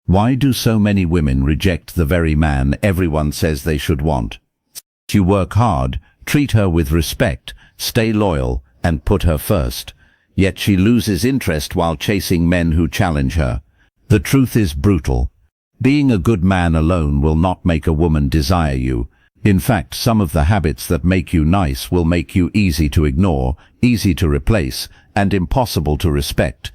Why do so many women reject the very man everyone says they should want? You work hard, treat her with respect, stay loyal, and put her first. Yet she loses interest while chasing men who challenge her. The truth is brutal. Being a good man alone will not make a woman desire you. In fact, some of the habits that make you nice will make you easy to ignore, easy to replace, and impossible to respect.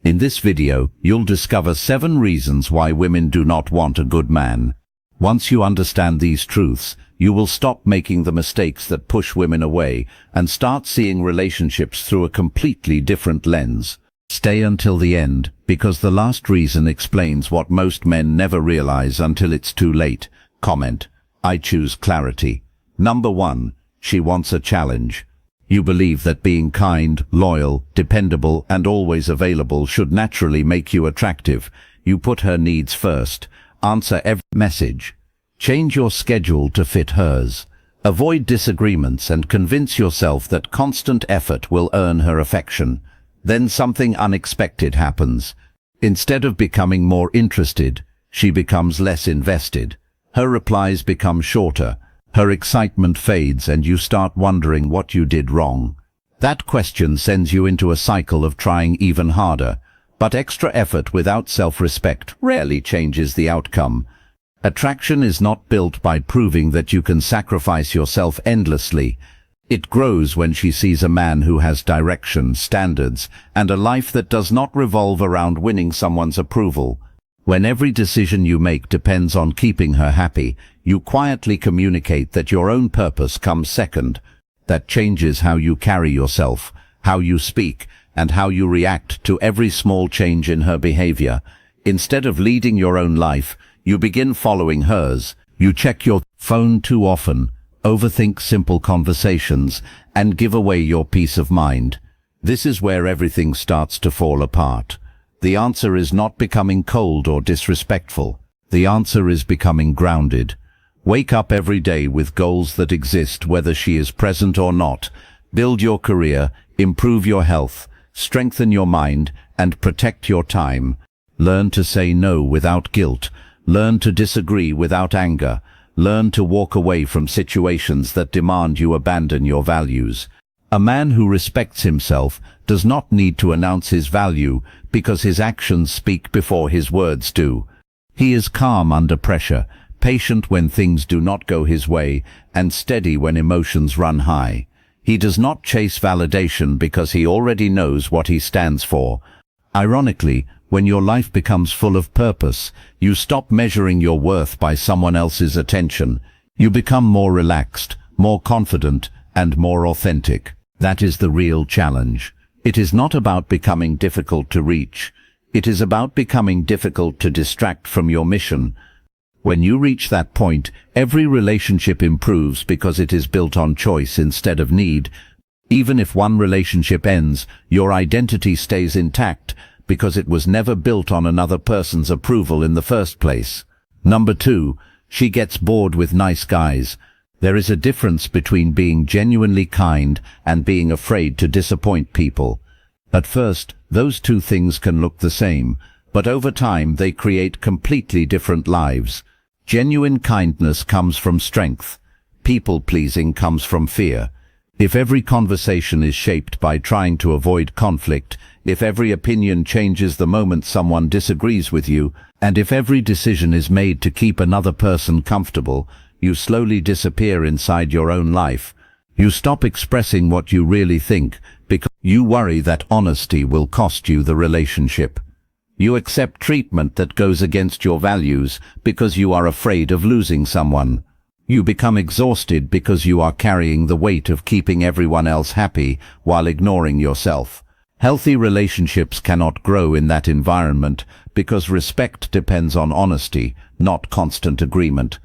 In this video, you'll discover 7 reasons why women do not want a good man. Once you understand these truths, you will stop making the mistakes that push women away and start seeing relationships through a completely different lens. Stay until the end, because the last reason explains what most men never realize until it's too late. Comment: I choose clarity. Number 1. She wants a challenge. You believe that being kind, loyal, dependable, and always available should naturally make you attractive. You put her needs first. Answer every message. Change your schedule to fit hers. Avoid disagreements and convince yourself that constant effort will earn her affection. Then something unexpected happens. Instead of becoming more interested, she becomes less invested. Her replies become shorter. Her excitement fades and you start wondering what you did wrong. That question sends you into a cycle of trying even harder. But extra effort without self-respect rarely changes the outcome. Attraction is not built by proving that you can sacrifice yourself endlessly. It grows when she sees a man who has direction, standards, and a life that does not revolve around winning someone's approval. When every decision you make depends on keeping her happy, you quietly communicate that your own purpose comes second. That changes how you carry yourself, how you speak, and how you react to every small change in her behavior. Instead of leading your own life, you begin following hers. You check your phone too often, overthink simple conversations, and give away your peace of mind. This is where everything starts to fall apart. The answer is not becoming cold or disrespectful. The answer is becoming grounded. Wake up every day with goals that exist whether she is present or not. Build your career, improve your health, strengthen your mind, and protect your time. Learn to say no without guilt. Learn to disagree without anger. Learn to walk away from situations that demand you abandon your values. A man who respects himself does not need to announce his value because his actions speak before his words do. He is calm under pressure, patient when things do not go his way, and steady when emotions run high. He does not chase validation because he already knows what he stands for. Ironically, when your life becomes full of purpose, you stop measuring your worth by someone else's attention. You become more relaxed, more confident, and more authentic. That is the real challenge. It is not about becoming difficult to reach. It is about becoming difficult to distract from your mission. When you reach that point, every relationship improves because it is built on choice instead of need. Even if one relationship ends, your identity stays intact because it was never built on another person's approval in the first place. Number 2, she gets bored with nice guys. There is a difference between being genuinely kind and being afraid to disappoint people. At first, those two things can look the same, but over time they create completely different lives. Genuine kindness comes from strength. People-pleasing comes from fear. If every conversation is shaped by trying to avoid conflict, if every opinion changes the moment someone disagrees with you, and if every decision is made to keep another person comfortable, you slowly disappear inside your own life. You stop expressing what you really think because you worry that honesty will cost you the relationship. You accept treatment that goes against your values because you are afraid of losing someone. You become exhausted because you are carrying the weight of keeping everyone else happy while ignoring yourself. Healthy relationships cannot grow in that environment because respect depends on honesty, not constant agreement.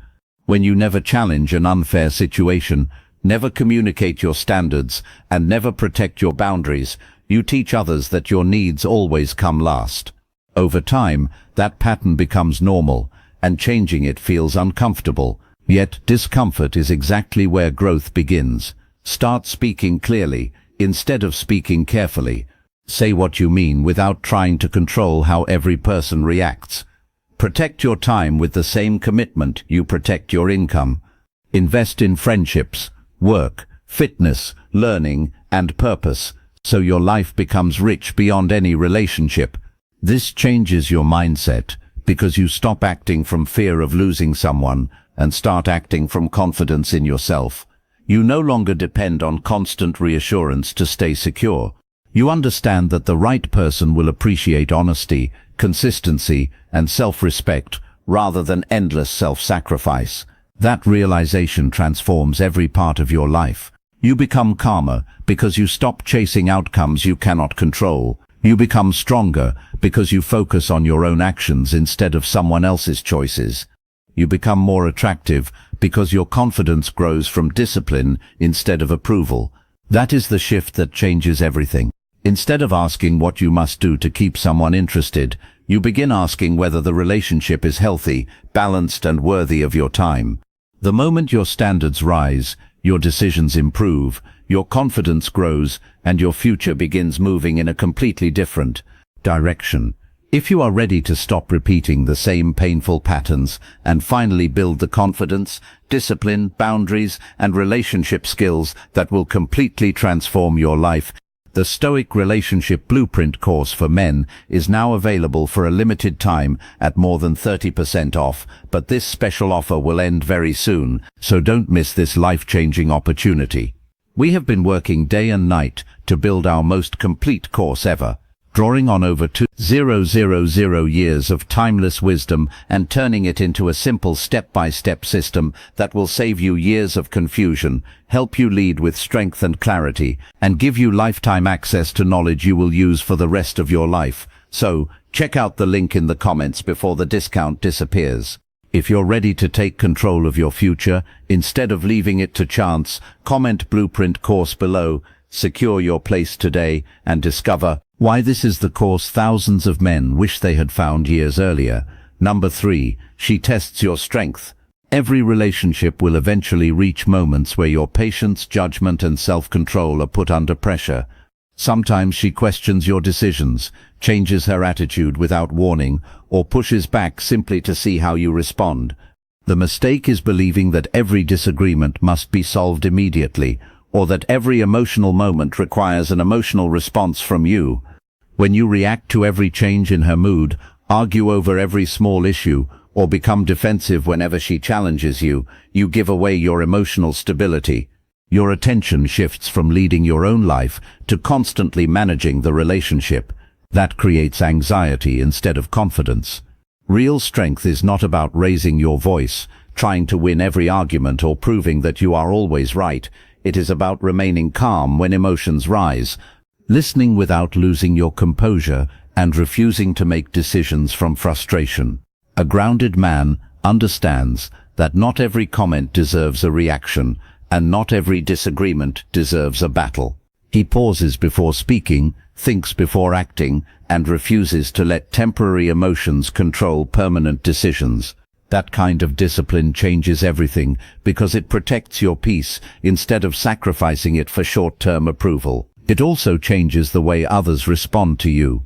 When you never challenge an unfair situation, never communicate your standards, and never protect your boundaries, you teach others that your needs always come last. Over time, that pattern becomes normal, and changing it feels uncomfortable. Yet discomfort is exactly where growth begins. Start speaking clearly, instead of speaking carefully. Say what you mean without trying to control how every person reacts. Protect your time with the same commitment you protect your income. Invest in friendships, work, fitness, learning, and purpose, so your life becomes rich beyond any relationship. This changes your mindset, because you stop acting from fear of losing someone and start acting from confidence in yourself. You no longer depend on constant reassurance to stay secure. You understand that the right person will appreciate honesty, consistency, and self-respect rather than endless self-sacrifice. That realization transforms every part of your life. You become calmer because you stop chasing outcomes you cannot control. You become stronger because you focus on your own actions instead of someone else's choices. You become more attractive because your confidence grows from discipline instead of approval. That is the shift that changes everything. Instead of asking what you must do to keep someone interested, you begin asking whether the relationship is healthy, balanced, and worthy of your time. The moment your standards rise, your decisions improve, your confidence grows, and your future begins moving in a completely different direction. If you are ready to stop repeating the same painful patterns and finally build the confidence, discipline, boundaries, and relationship skills that will completely transform your life, the Stoic Relationship Blueprint course for men is now available for a limited time at more than 30% off, but this special offer will end very soon, so don't miss this life-changing opportunity. We have been working day and night to build our most complete course ever, drawing on over 2,000 years of timeless wisdom and turning it into a simple step-by-step system that will save you years of confusion, help you lead with strength and clarity, and give you lifetime access to knowledge you will use for the rest of your life. So, check out the link in the comments before the discount disappears. If you're ready to take control of your future, instead of leaving it to chance, comment Blueprint course below, secure your place today, and discover why this is the course thousands of men wish they had found years earlier. Number 3, she tests your strength. Every relationship will eventually reach moments where your patience, judgment, and self-control are put under pressure. Sometimes she questions your decisions, changes her attitude without warning, or pushes back simply to see how you respond. The mistake is believing that every disagreement must be solved immediately, or that every emotional moment requires an emotional response from you. When you react to every change in her mood, argue over every small issue, or become defensive whenever she challenges you, you give away your emotional stability. Your attention shifts from leading your own life to constantly managing the relationship. That creates anxiety instead of confidence. Real strength is not about raising your voice, trying to win every argument, or proving that you are always right. It is about remaining calm when emotions rise, listening without losing your composure, and refusing to make decisions from frustration. A grounded man understands that not every comment deserves a reaction, and not every disagreement deserves a battle. He pauses before speaking, thinks before acting, and refuses to let temporary emotions control permanent decisions. That kind of discipline changes everything because it protects your peace instead of sacrificing it for short-term approval. It also changes the way others respond to you.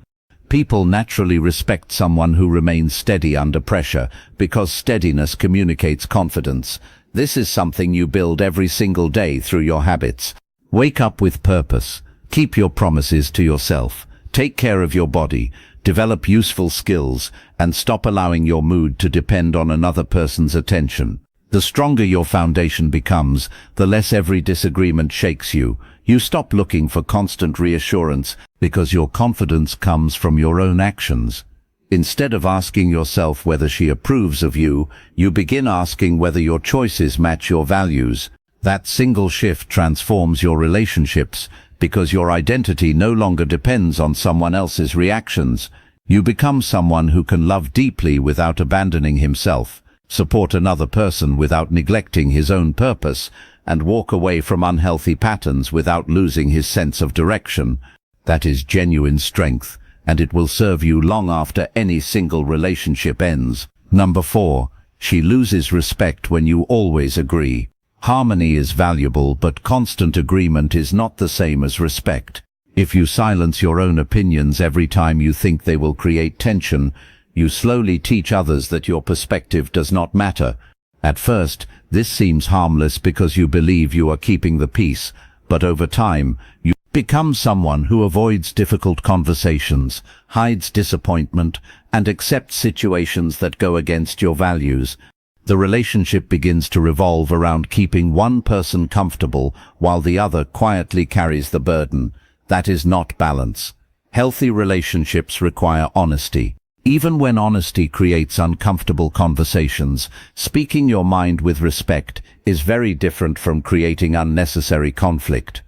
People naturally respect someone who remains steady under pressure because steadiness communicates confidence. This is something you build every single day through your habits. Wake up with purpose. Keep your promises to yourself. Take care of your body. Develop useful skills, and stop allowing your mood to depend on another person's attention. The stronger your foundation becomes, the less every disagreement shakes you. You stop looking for constant reassurance because your confidence comes from your own actions. Instead of asking yourself whether she approves of you, you begin asking whether your choices match your values. That single shift transforms your relationships, because your identity no longer depends on someone else's reactions. You become someone who can love deeply without abandoning himself, support another person without neglecting his own purpose, and walk away from unhealthy patterns without losing his sense of direction. That is genuine strength, and it will serve you long after any single relationship ends. Number 4, she loses respect when you always agree. Harmony is valuable, but constant agreement is not the same as respect. If you silence your own opinions every time you think they will create tension, You slowly teach others that your perspective does not matter. At first, this seems harmless because you believe you are keeping the peace, but over time, you become someone who avoids difficult conversations, hides disappointment, and accepts situations that go against your values. The relationship begins to revolve around keeping one person comfortable while the other quietly carries the burden. That is not balance. Healthy relationships require honesty. Even when honesty creates uncomfortable conversations, speaking your mind with respect is very different from creating unnecessary conflict.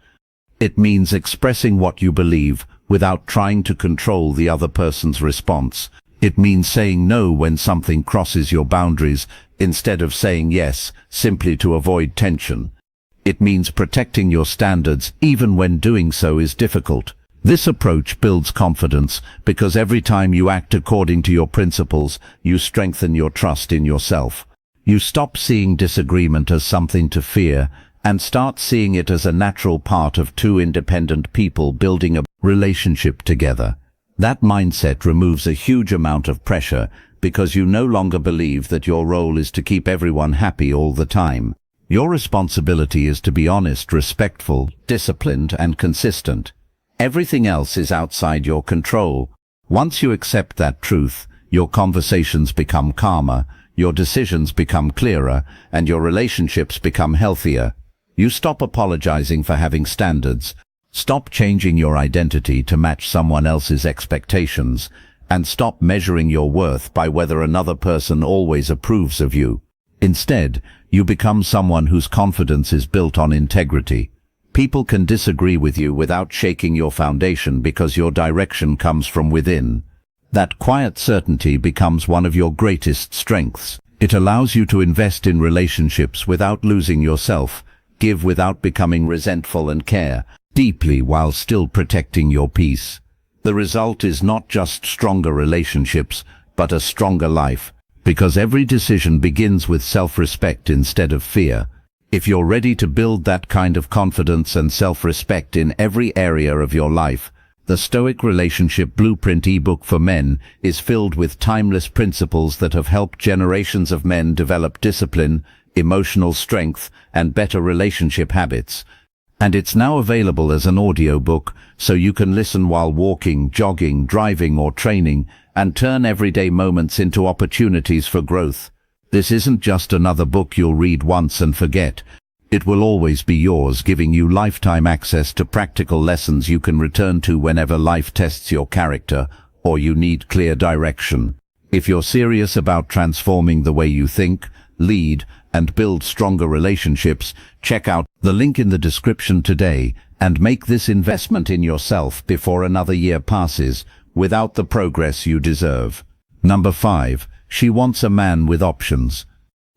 It means expressing what you believe without trying to control the other person's response. It means saying no when something crosses your boundaries instead of saying yes simply to avoid tension. It means protecting your standards even when doing so is difficult. This approach builds confidence because every time you act according to your principles, you strengthen your trust in yourself. You stop seeing disagreement as something to fear and start seeing it as a natural part of two independent people building a relationship together. That mindset removes a huge amount of pressure because you no longer believe that your role is to keep everyone happy all the time. Your responsibility is to be honest, respectful, disciplined, and consistent. Everything else is outside your control. Once you accept that truth, your conversations become calmer, your decisions become clearer, and your relationships become healthier. You stop apologizing for having standards, stop changing your identity to match someone else's expectations, and stop measuring your worth by whether another person always approves of you. Instead, you become someone whose confidence is built on integrity. People can disagree with you without shaking your foundation because your direction comes from within. That quiet certainty becomes one of your greatest strengths. It allows you to invest in relationships without losing yourself, give without becoming resentful, and care deeply while still protecting your peace. The result is not just stronger relationships, but a stronger life, because every decision begins with self-respect instead of fear. If you're ready to build that kind of confidence and self-respect in every area of your life, the Stoic Relationship Blueprint ebook for men is filled with timeless principles that have helped generations of men develop discipline, emotional strength, and better relationship habits. And it's now available as an audiobook, so you can listen while walking, jogging, driving, or training, and turn everyday moments into opportunities for growth. This isn't just another book you'll read once and forget. It will always be yours, giving you lifetime access to practical lessons you can return to whenever life tests your character or you need clear direction. If you're serious about transforming the way you think, lead, and build stronger relationships, check out the link in the description today and make this investment in yourself before another year passes without the progress you deserve. Number 5. She wants a man with options.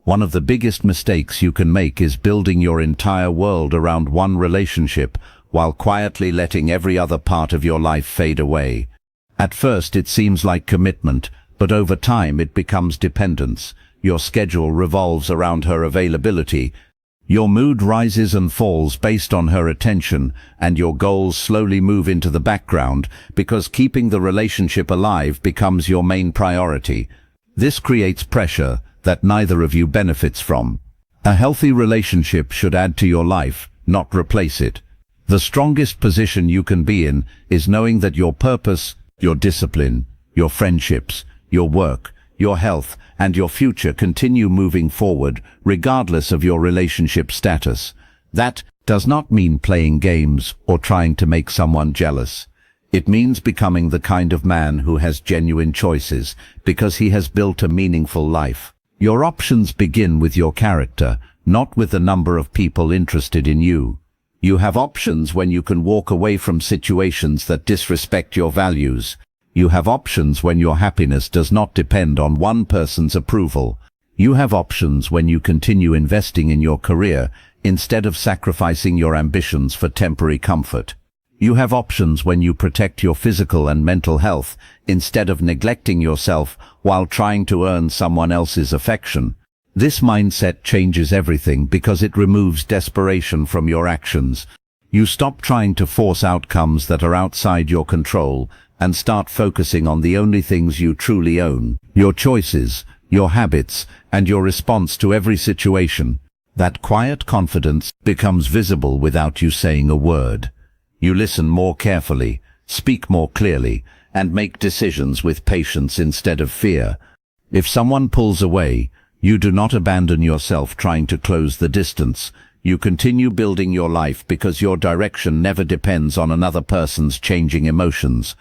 One of the biggest mistakes you can make is building your entire world around one relationship while quietly letting every other part of your life fade away. At first it seems like commitment, but over time it becomes dependence. Your schedule revolves around her availability. Your mood rises and falls based on her attention, and your goals slowly move into the background because keeping the relationship alive becomes your main priority. This creates pressure that neither of you benefits from. A healthy relationship should add to your life, not replace it. The strongest position you can be in is knowing that your purpose, your discipline, your friendships, your work, your health, and your future continue moving forward regardless of your relationship status. That does not mean playing games or trying to make someone jealous. It means becoming the kind of man who has genuine choices because he has built a meaningful life. Your options begin with your character, not with the number of people interested in you. You have options when you can walk away from situations that disrespect your values. You have options when your happiness does not depend on one person's approval. You have options when you continue investing in your career instead of sacrificing your ambitions for temporary comfort. You have options when you protect your physical and mental health instead of neglecting yourself while trying to earn someone else's affection. This mindset changes everything because it removes desperation from your actions. You stop trying to force outcomes that are outside your control and start focusing on the only things you truly own: your choices, your habits, and your response to every situation. That quiet confidence becomes visible without you saying a word. You listen more carefully, speak more clearly, and make decisions with patience instead of fear. If someone pulls away, you do not abandon yourself trying to close the distance. You continue building your life because your direction never depends on another person's changing emotions.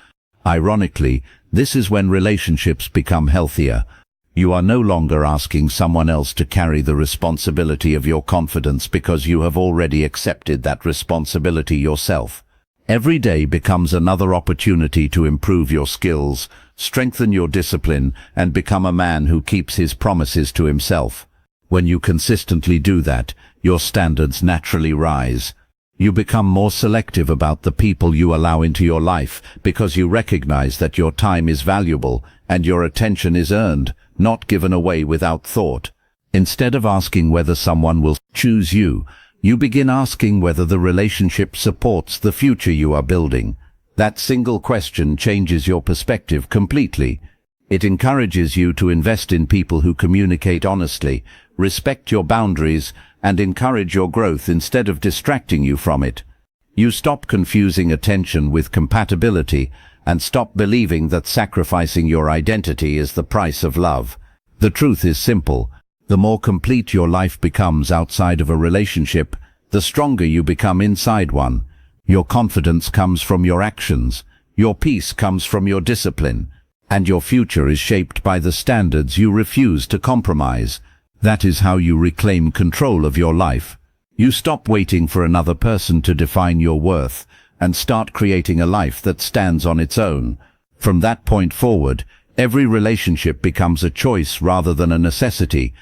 Ironically, this is when relationships become healthier. You are no longer asking someone else to carry the responsibility of your confidence because you have already accepted that responsibility yourself. Every day becomes another opportunity to improve your skills, strengthen your discipline, and become a man who keeps his promises to himself. When you consistently do that, your standards naturally rise. You become more selective about the people you allow into your life because you recognize that your time is valuable and your attention is earned, not given away without thought. Instead of asking whether someone will choose you, you begin asking whether the relationship supports the future you are building. That single question changes your perspective completely. It encourages you to invest in people who communicate honestly, respect your boundaries, and encourage your growth instead of distracting you from it. You stop confusing attention with compatibility and stop believing that sacrificing your identity is the price of love. The truth is simple. The more complete your life becomes outside of a relationship, the stronger you become inside one. Your confidence comes from your actions, your peace comes from your discipline, and your future is shaped by the standards you refuse to compromise. That is how you reclaim control of your life. You stop waiting for another person to define your worth and start creating a life that stands on its own. From that point forward, every relationship becomes a choice rather than a necessity,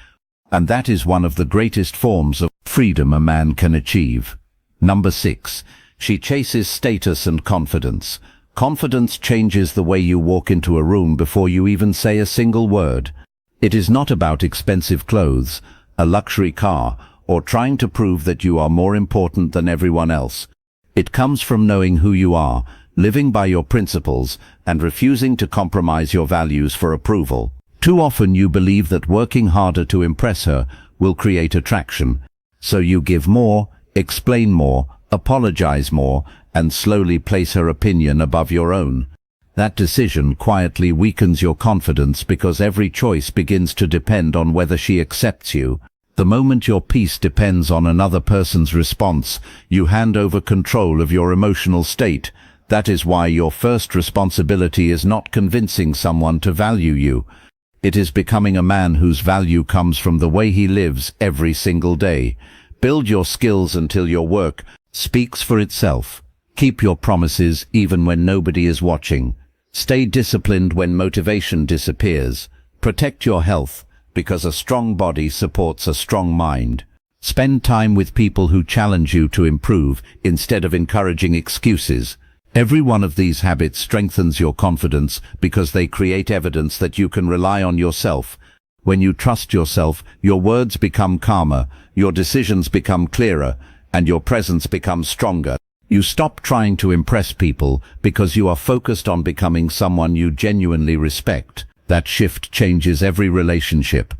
and that is one of the greatest forms of freedom a man can achieve. Number 6. She chases status and confidence. Confidence changes the way you walk into a room before you even say a single word. It is not about expensive clothes, a luxury car, or trying to prove that you are more important than everyone else. It comes from knowing who you are, living by your principles, and refusing to compromise your values for approval. Too often you believe that working harder to impress her will create attraction. So you give more, explain more, apologize more, and slowly place her opinion above your own. That decision quietly weakens your confidence because every choice begins to depend on whether she accepts you. The moment your peace depends on another person's response, you hand over control of your emotional state. That is why your first responsibility is not convincing someone to value you. It is becoming a man whose value comes from the way he lives every single day. Build your skills until your work speaks for itself. Keep your promises even when nobody is watching. Stay disciplined when motivation disappears. Protect your health, because a strong body supports a strong mind. Spend time with people who challenge you to improve instead of encouraging excuses. Every one of these habits strengthens your confidence because they create evidence that you can rely on yourself. When you trust yourself, your words become calmer, your decisions become clearer, and your presence becomes stronger. You stop trying to impress people because you are focused on becoming someone you genuinely respect. That shift changes every relationship.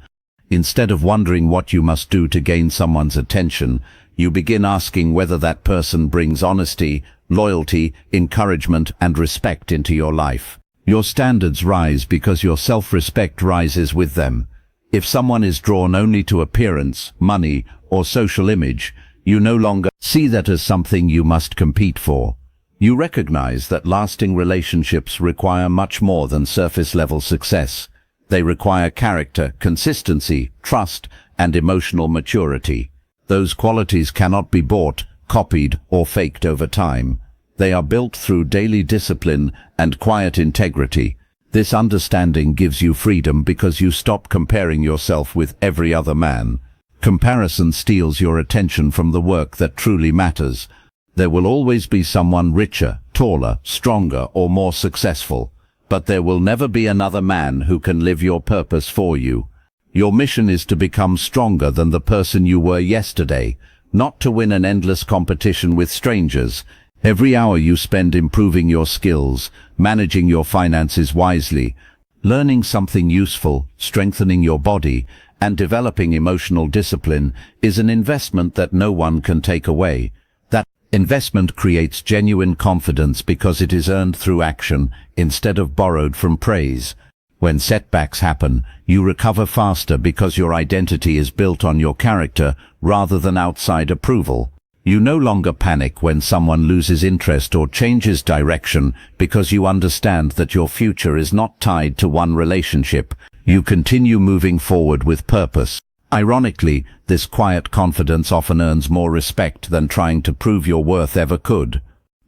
Instead of wondering what you must do to gain someone's attention, you begin asking whether that person brings honesty, loyalty, encouragement, and respect into your life. Your standards rise because your self-respect rises with them. If someone is drawn only to appearance, money, or social image, you no longer see that as something you must compete for. You recognize that lasting relationships require much more than surface-level success. They require character, consistency, trust, and emotional maturity. Those qualities cannot be bought, copied, or faked over time. They are built through daily discipline and quiet integrity. This understanding gives you freedom because you stop comparing yourself with every other man. Comparison steals your attention from the work that truly matters. There will always be someone richer, taller, stronger, or more successful. But there will never be another man who can live your purpose for you. Your mission is to become stronger than the person you were yesterday, not to win an endless competition with strangers. Every hour you spend improving your skills, managing your finances wisely, learning something useful, strengthening your body, and developing emotional discipline is an investment that no one can take away. That investment creates genuine confidence because it is earned through action instead of borrowed from praise. When setbacks happen, you recover faster because your identity is built on your character rather than outside approval. You no longer panic when someone loses interest or changes direction because you understand that your future is not tied to one relationship. You continue moving forward with purpose. Ironically, this quiet confidence often earns more respect than trying to prove your worth ever could.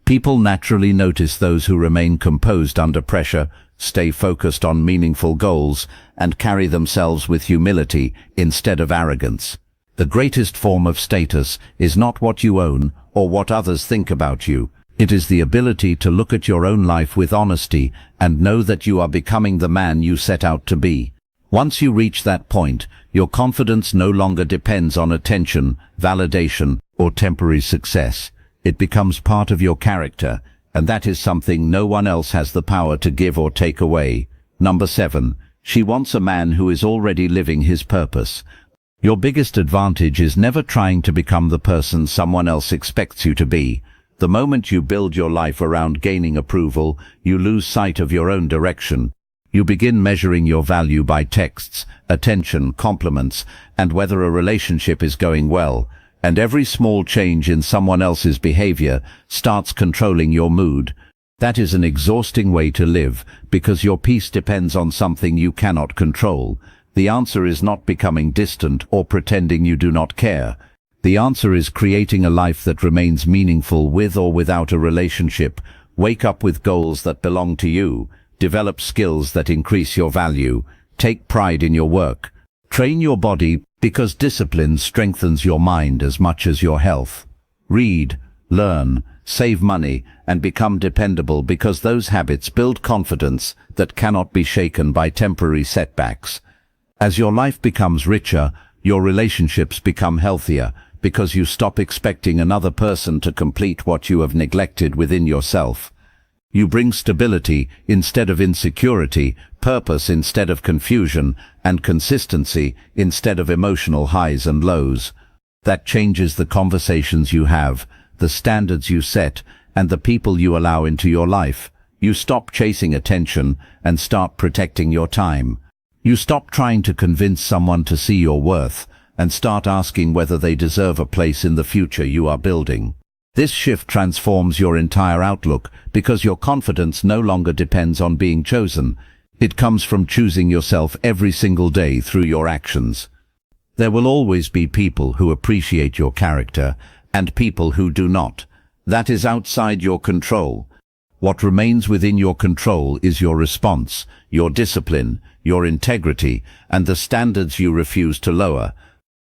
People naturally notice those who remain composed under pressure, stay focused on meaningful goals, and carry themselves with humility instead of arrogance. The greatest form of status is not what you own or what others think about you. It is the ability to look at your own life with honesty and know that you are becoming the man you set out to be. Once you reach that point, your confidence no longer depends on attention, validation, or temporary success. It becomes part of your character, and that is something no one else has the power to give or take away. Number 7. She wants a man who is already living his purpose. Your biggest advantage is never trying to become the person someone else expects you to be. The moment you build your life around gaining approval, you lose sight of your own direction. You begin measuring your value by texts, attention, compliments, and whether a relationship is going well. And every small change in someone else's behavior starts controlling your mood. That is an exhausting way to live, because your peace depends on something you cannot control. The answer is not becoming distant or pretending you do not care. The answer is creating a life that remains meaningful with or without a relationship. Wake up with goals that belong to you. Develop skills that increase your value. Take pride in your work. Train your body because discipline strengthens your mind as much as your health. Read, learn, save money, and become dependable because those habits build confidence that cannot be shaken by temporary setbacks. As your life becomes richer, your relationships become healthier because you stop expecting another person to complete what you have neglected within yourself. You bring stability instead of insecurity, purpose instead of confusion, and consistency instead of emotional highs and lows. That changes the conversations you have, the standards you set, and the people you allow into your life. You stop chasing attention and start protecting your time. You stop trying to convince someone to see your worth and start asking whether they deserve a place in the future you are building. This shift transforms your entire outlook because your confidence no longer depends on being chosen. It comes from choosing yourself every single day through your actions. There will always be people who appreciate your character and people who do not. That is outside your control. What remains within your control is your response, your discipline, your integrity, and the standards you refuse to lower.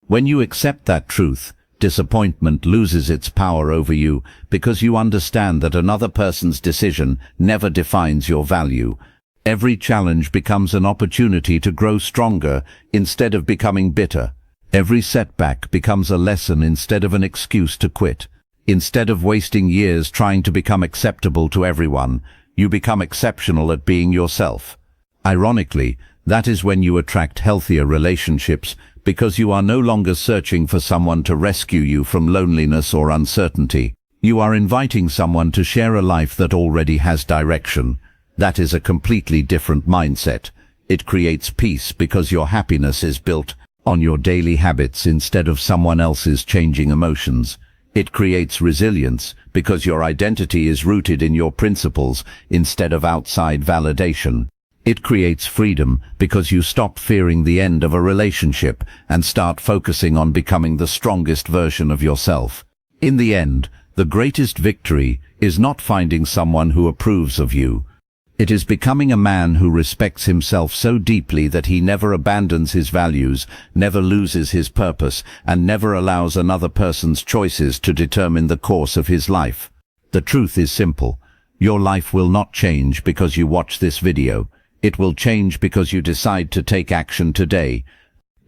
When you accept that truth, disappointment loses its power over you because you understand that another person's decision never defines your value. Every challenge becomes an opportunity to grow stronger instead of becoming bitter. Every setback becomes a lesson instead of an excuse to quit. Instead of wasting years trying to become acceptable to everyone, you become exceptional at being yourself. Ironically, that is when you attract healthier relationships because you are no longer searching for someone to rescue you from loneliness or uncertainty. You are inviting someone to share a life that already has direction. That is a completely different mindset. It creates peace because your happiness is built on your daily habits instead of someone else's changing emotions. It creates resilience because your identity is rooted in your principles instead of outside validation. It creates freedom because you stop fearing the end of a relationship and start focusing on becoming the strongest version of yourself. In the end, the greatest victory is not finding someone who approves of you. It is becoming a man who respects himself so deeply that he never abandons his values, never loses his purpose, and never allows another person's choices to determine the course of his life. The truth is simple. Your life will not change because you watch this video. It will change because you decide to take action today.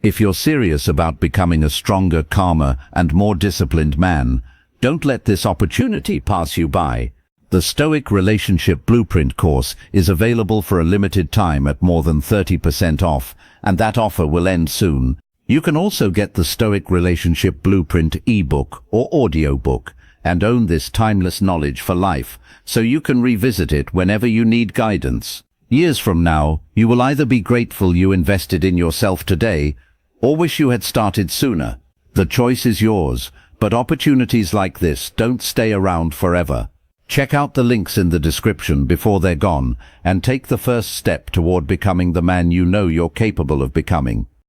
If you're serious about becoming a stronger, calmer, and more disciplined man, Don't let this opportunity pass you by. The Stoic Relationship Blueprint course is available for a limited time at more than 30% off, and that offer will end soon. You can also get the Stoic Relationship Blueprint ebook or audiobook and own this timeless knowledge for life, so you can revisit it whenever you need guidance. Years from now, you will either be grateful you invested in yourself today or wish you had started sooner. The choice is yours, but opportunities like this don't stay around forever. Check out the links in the description before they're gone and take the first step toward becoming the man you know you're capable of becoming.